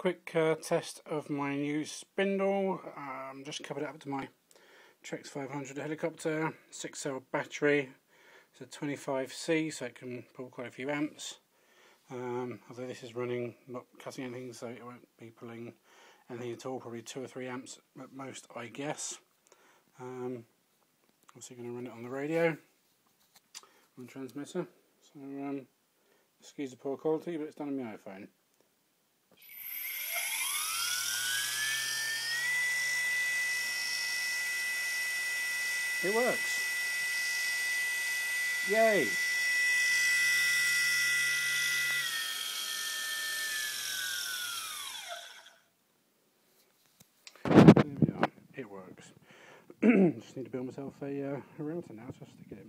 Quick test of my new Spindle. Just covered it up to my Trex 500 helicopter, 6-cell battery. It's a 25C, so it can pull quite a few amps. Although this is running, not cutting anything, so it won't be pulling anything at all, probably 2 or 3 amps at most, I guess. Also going to run it on the radio, on the transmitter. So, excuse the poor quality, but it's done on my iPhone. It works. Yay! There we are. It works. Just need to build myself a router now just to get it